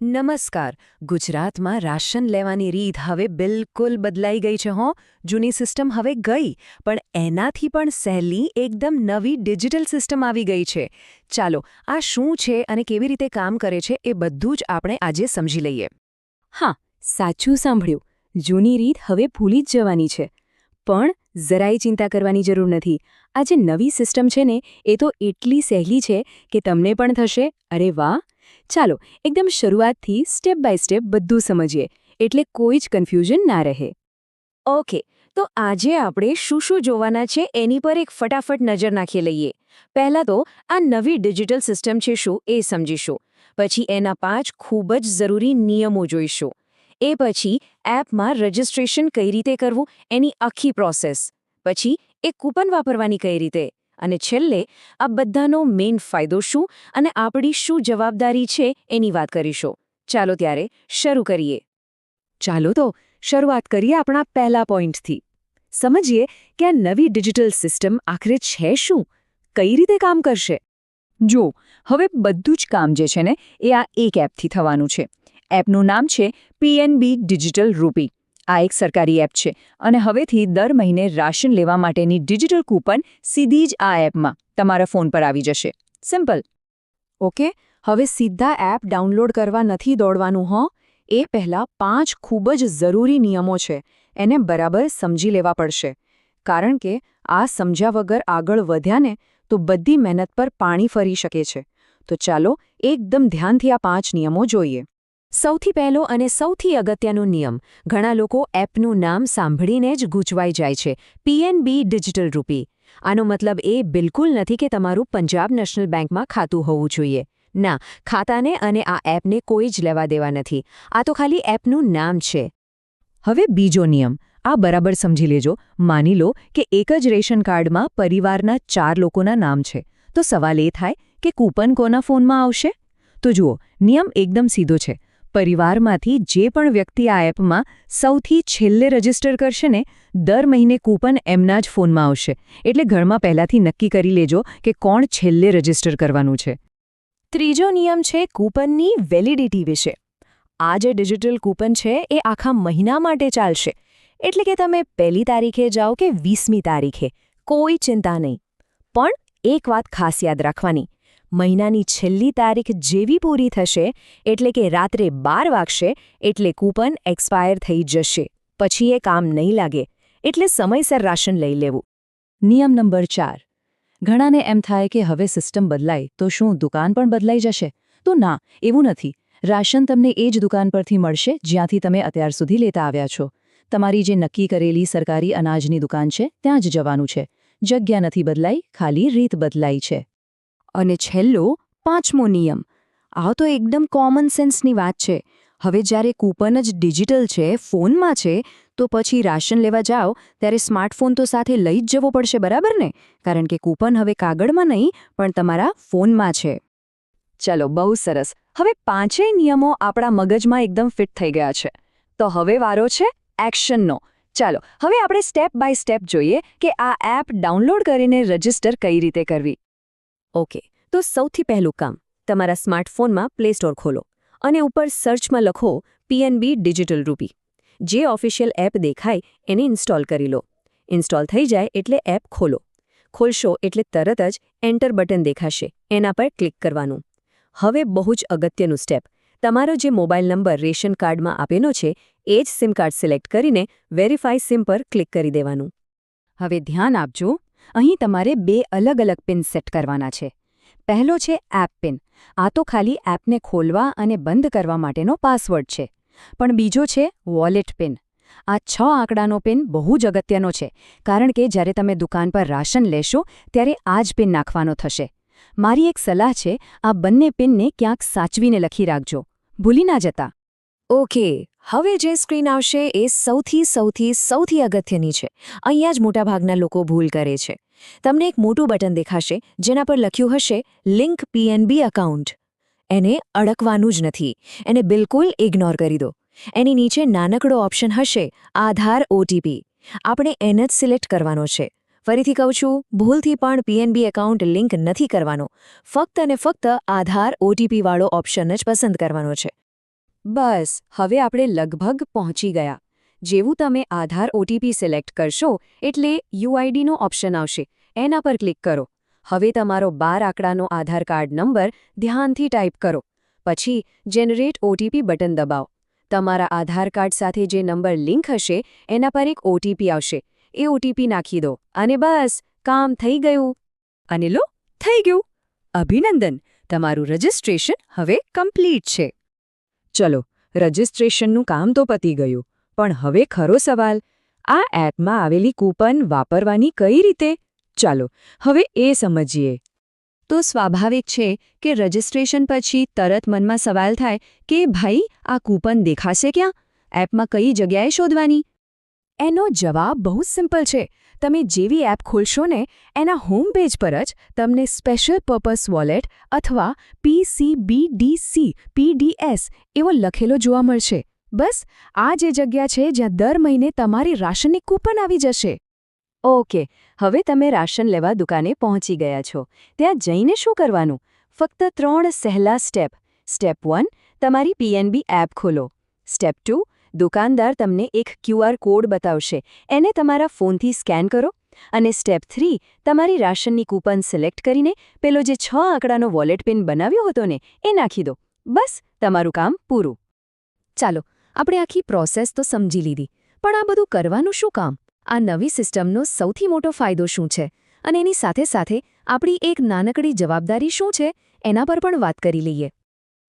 નમસ્કાર. ગુજરાતમાં રાશન લેવાની રીત હવે બિલકુલ બદલાઈ ગઈ છે હો. જૂની સિસ્ટમ હવે ગઈ, પણ એનાથી પણ સહેલી એકદમ નવી ડિજિટલ સિસ્ટમ આવી ગઈ છે. ચાલો, આ શું છે અને કેવી રીતે કામ કરે છે એ બધું જ આપણે આજે સમજી લઈએ. હા, સાચું સાંભળ્યું. જૂની રીત હવે ભૂલી જ જવાની છે. પણ જરાય ચિંતા કરવાની જરૂર નથી. આ જે નવી સિસ્ટમ છે ને, એ તો એટલી સહેલી છે કે તમને પણ થશે, અરે વાહ! ચાલો, એકદમ શરૂઆતથી સ્ટેપ બાય સ્ટેપ બધું સમજીએ, એટલે કોઈ જ કન્ફ્યુઝન ના રહે. ઓકે, તો આજે આપણે શું જોવાના છે એની પર એક ફટાફટ નજર નાખી લઈએ. પહેલાં તો આ નવી ડિજિટલ સિસ્ટમ છે શું એ સમજીશું. પછી એના 5 ખૂબ જ જરૂરી નિયમો જોઈશું. એ પછી એપમાં રજિસ્ટ્રેશન કઈ રીતે કરવું એની આખી પ્રોસેસ. પછી એ કૂપન વાપરવાની કઈ રીતે. અને છેલ્લે આ બધાનો મેઇન ફાયદો શું અને આપણી શું જવાબદારી છે એની વાત કરીશું. ચાલો ત્યારે શરૂ કરીએ. ચાલો તો શરૂઆત કરીએ આપણા પહેલા પોઈન્ટથી. સમજીએ કે આ નવી ડિજિટલ સિસ્ટમ આખરે છે શું, કઈ રીતે કામ કરશે. જો, હવે બધું જ કામ જે છે ને એ આ એક એપથી થવાનું છે. એપનું નામ છે PNB ડિજિટલ રૂપી. આ એક સરકારી એપ છે અને હવેથી દર મહિને રાશન લેવા માટેની ડિજિટલ કૂપન સીધી જ આ એપમાં તમારા ફોન પર આવી જશે. સિમ્પલ. ઓકે, હવે સીધા એપ ડાઉનલોડ કરવા નથી દોડવાનું હો. એ પહેલાં 5 ખૂબ જ જરૂરી નિયમો છે, એને બરાબર સમજી લેવા પડશે. કારણ કે આ સમજ્યા વગર આગળ વધ્યા ને તો બધી મહેનત પર પાણી ફરી શકે છે. તો ચાલો એકદમ ધ્યાનથી આ 5 નિયમો જોઈએ. સૌથી પહેલો અને સૌથી અગત્યનો નિયમ, ઘણા લોકો એપનું નામ સાંભળીને જ ગૂંચવાઈ જાય છે, PNB ડિજિટલ રૂપી. આનો મતલબ એ બિલકુલ નથી કે તમારું પંજાબ નેશનલ બેંકમાં ખાતું હોવું જોઈએ. ના, ખાતાને અને આ એપને કોઈ જ લેવા દેવા નથી. આ તો ખાલી એપનું નામ છે. હવે બીજો નિયમ, આ બરાબર સમજી લેજો. માની લો કે એક જ રેશન કાર્ડમાં પરિવારના 4 લોકોના નામ છે. તો સવાલ એ થાય કે કૂપન કોના ફોનમાં આવશે? તો જુઓ, નિયમ એકદમ સીધો છે. પરિવારમાંથી જે પણ વ્યક્તિ આ એપમાં સૌથી છેલ્લે રજીસ્ટર કરશે ને, દર મહિને કૂપન એમના જ ફોનમાં આવશે. એટલે ઘરમાં પહેલાથી નક્કી કરી લેજો કે કોણ છેલ્લે રજીસ્ટર કરવાનું છે. ત્રીજો નિયમ છે કૂપનની વેલિડિટી વિશે. આ જે ડિજિટલ કૂપન છે એ આખા મહિના માટે ચાલશે. એટલે કે તમે 1લી તારીખે જાઓ કે 20મી તારીખે, કોઈ ચિંતા નહીં. પણ એક વાત ખાસ યાદ રાખવાની, મહિનાની છેલ્લી તારીખ જેવી પૂરી થશે, એટલે કે રાત્રે 12 વાગશે, એટલે કૂપન એક્સપાયર થઈ જશે. પછી એ કામ નહીં લાગે. એટલે સમયસર રાશન લઈ લેવું. નિયમ નંબર 4. ઘણાને એમ થાય કે હવે સિસ્ટમ બદલાય તો શું દુકાન પણ બદલાઈ જશે? તો ના, એવું નથી. રાશન તમને એ જ દુકાન પરથી મળશે જ્યાંથી તમે અત્યાર સુધી લેતા આવ્યા છો. તમારી જે નક્કી કરેલી સરકારી અનાજની દુકાન છે ત્યાં જ જવાનું છે. જગ્યા નથી બદલાઈ, ખાલી રીત બદલાઈ છે. અને છેલ્લો 5મો નિયમ. આ તો એકદમ કોમન સેન્સની વાત છે. હવે જ્યારે કૂપન જ ડિજિટલ છે, ફોનમાં છે, તો પછી રાશન લેવા જાઓ ત્યારે સ્માર્ટફોન તો સાથે લઈ જ જવો પડશે, બરાબર ને? કારણ કે કૂપન હવે કાગળમાં નહીં પણ તમારા ફોનમાં છે. ચલો, બહુ સરસ. હવે 5 નિયમો આપણા મગજમાં એકદમ ફિટ થઈ ગયા છે. તો હવે વારો છે એક્શનનો. ચાલો, હવે આપણે સ્ટેપ બાય સ્ટેપ જોઈએ કે આ એપ ડાઉનલોડ કરીને રજિસ્ટર કઈ રીતે કરવી. ઓકે, તો સૌથી પહેલું કામ, તમારા સ્માર્ટફોનમાં પ્લે સ્ટોર ખોલો અને ઉપર સર્ચમાં લખો PNB ડિજિટલ રૂપી. જે ઓફિશિયલ એપ દેખાય એને ઇન્સ્ટોલ કરી લો. ઇન્સ્ટોલ થઈ જાય એટલે એપ ખોલો. ખોલશો એટલે તરત જ એન્ટર બટન દેખાશે, એના પર ક્લિક કરવાનું. હવે બહુ જ અગત્યનું સ્ટેપ, તમારો જે મોબાઈલ નંબર રેશન કાર્ડમાં આપેલો છે એ જ સિમ કાર્ડ સિલેક્ટ કરીને વેરીફાઈ સિમ પર ક્લિક કરી દેવાનું. હવે ધ્યાન આપજો, અહીં તમારે 2 અલગ-અલગ પિન સેટ કરવાના છે. પહેલો છે એપ પિન. આ તો ખાલી એપને ખોલવા અને બંધ કરવા માટેનો પાસવર્ડ છે. પણ બીજો છે વોલેટ પિન. આ 6 આંકડાનો પિન બહુ જ અગત્યનો છે, કારણ કે જ્યારે તમે દુકાન પર રાશન લેશો ત્યારે આ જ પિન નાખવાનો થશે. મારી એક સલાહ છે, આ બંને પિનને ક્યાંક સાચવીને લખી રાખજો, ભૂલી ના જતા. ઓકે, હવે જે સ્ક્રીન આવશે એ સૌથી અગત્યની છે. અહીંયા જ મોટાભાગના લોકો ભૂલ કરે છે. તમને એક મોટું બટન દેખાશે જેના પર લખ્યું હશે લિંક PNB અકાઉન્ટ. એને અડકવાનું જ નથી, એને બિલકુલ ઇગ્નોર કરી દો. એની નીચે નાનકડો ઓપ્શન હશે આધાર OTP. આપણે એને જ સિલેક્ટ કરવાનો છે. ફરીથી કહું છું, ભૂલથી પણ PNB એકાઉન્ટ લિંક નથી કરવાનો. ફક્ત અને ફક્ત આધાર OTP વાળો ઓપ્શન જ પસંદ કરવાનો છે. બસ હવે આપણે લગભગ પહોંચી ગયા. જેવું તમે આધાર OTP સિલેક્ટ કરશો એટલે UIDનો ઓપ્શન આવશે. એના પર ક્લિક કરો. હવે તમારો 12 આંકડાનો આધાર કાર્ડ નંબર ધ્યાનથી ટાઈપ કરો. પછી જનરેટ OTP બટન દબાવો. તમારા આધાર કાર્ડ સાથે જે નંબર લિંક હશે એના પર એક OTP આવશે. એ OTP નાખી દો અને બસ કામ થઈ ગયું. અને લો, થઈ ગયું. અભિનંદન, તમારું રજિસ્ટ્રેશન હવે કમ્પ્લીટ છે. ચલો, રજિસ્ટ્રેશનનું કામ તો પતી ગયું. પણ હવે ખરો સવાલ, આ એપમાં આવેલી કૂપન વાપરવાની કઈ રીતે? ચાલો, હવે એ સમજીએ. તો સ્વાભાવિક છે કે રજિસ્ટ્રેશન પછી તરત મનમાં સવાલ થાય કે ભાઈ આ કૂપન દેખાશે ક્યાં? એપમાં કઈ જગ્યાએ શોધવાની? એનો જવાબ બહુ જ સિમ્પલ છે. તમે જેવી એપ ખોલશો ને એના હોમ પેજ પર જ તમને સ્પેશિયલ પર્પસ વોલેટ અથવા PCBDC PDS એવો લખેલો જોવા મળશે. બસ આ જે જગ્યા છે જ્યાં દર મહિને તમારી રાશનની કૂપન આવી જશે. ઓકે, હવે તમે રાશન લેવા દુકાને પહોંચી ગયા છો. ત્યાં જઈને શું કરવાનું? ફક્ત 3 સહેલા સ્ટેપ. સ્ટેપ 1, તમારી PNB એપ ખોલો. સ્ટેપ 2, દુકાનદાર તમને એક QR કોડ બતાવશે. એને તમારા ફોનથી સ્કેન કરો. અને સ્ટેપ 3, તમારી રાશનની કૂપન સિલેક્ટ કરીને પેલો જે 6 આંકડાનો વોલેટ પિન બનાવ્યો હતો ને એ નાખી દો. બસ તમારું કામ પૂરું. ચાલો, આપણે આખી પ્રોસેસ તો સમજી લીધી. પણ આ બધું કરવાનું શું કામ? આ નવી સિસ્ટમનો સૌથી મોટો ફાયદો શું છે? અને એની સાથે સાથે આપણી એક નાનકડી જવાબદારી શું છે એના પર પણ વાત કરી લઈએ.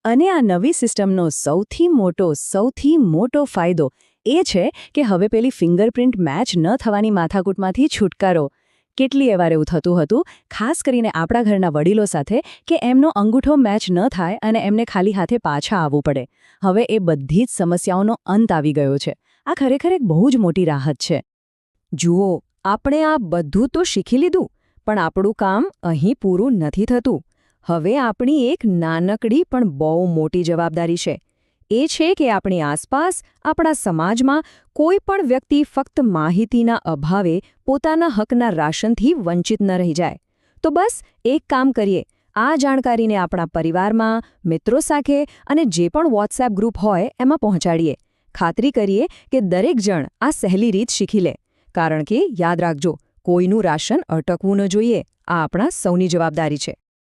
અને આ નવી સિસ્ટમનો સૌથી મોટો ફાયદો એ છે કે હવે પેલી ફિંગરપ્રિન્ટ મેચ ન થવાની માથાકૂટમાંથી છુટકારો. કેટલી વાર એવું થતું હતું, ખાસ કરીને આપણા ઘરના વડીલો સાથે, કે એમનો અંગૂઠો મેચ ન થાય અને એમને ખાલી હાથે પાછા આવવું પડે. હવે એ બધી જ સમસ્યાઓનો અંત આવી ગયો છે. આ ખરેખર એક બહુ જ મોટી રાહત છે. જુઓ, આપણે આ બધું તો શીખી લીધું, પણ આપણું કામ અહીં પૂરું નથી થતું. હવે આપણી એક નાનકડી પણ બહુ મોટી જવાબદારી છે. એ છે કે આપણી આસપાસ, આપણા સમાજમાં કોઈ પણ વ્યક્તિ ફક્ત માહિતીના અભાવે પોતાના હકના રાશનથી વંચિત ન રહી જાય. તો બસ એક કામ કરીએ, આ જાણકારીને આપણા પરિવારમાં, મિત્રો સાથે અને જે પણ WhatsApp ગ્રુપ હોય એમાં પહોંચાડીએ. ખાતરી કરીએ કે દરેક જણ આ સહેલી રીત શીખી લે. કારણ કે યાદ રાખજો, કોઈનું રાશન અટકવું ન જોઈએ. આ આપણા સૌની જવાબદારી છે.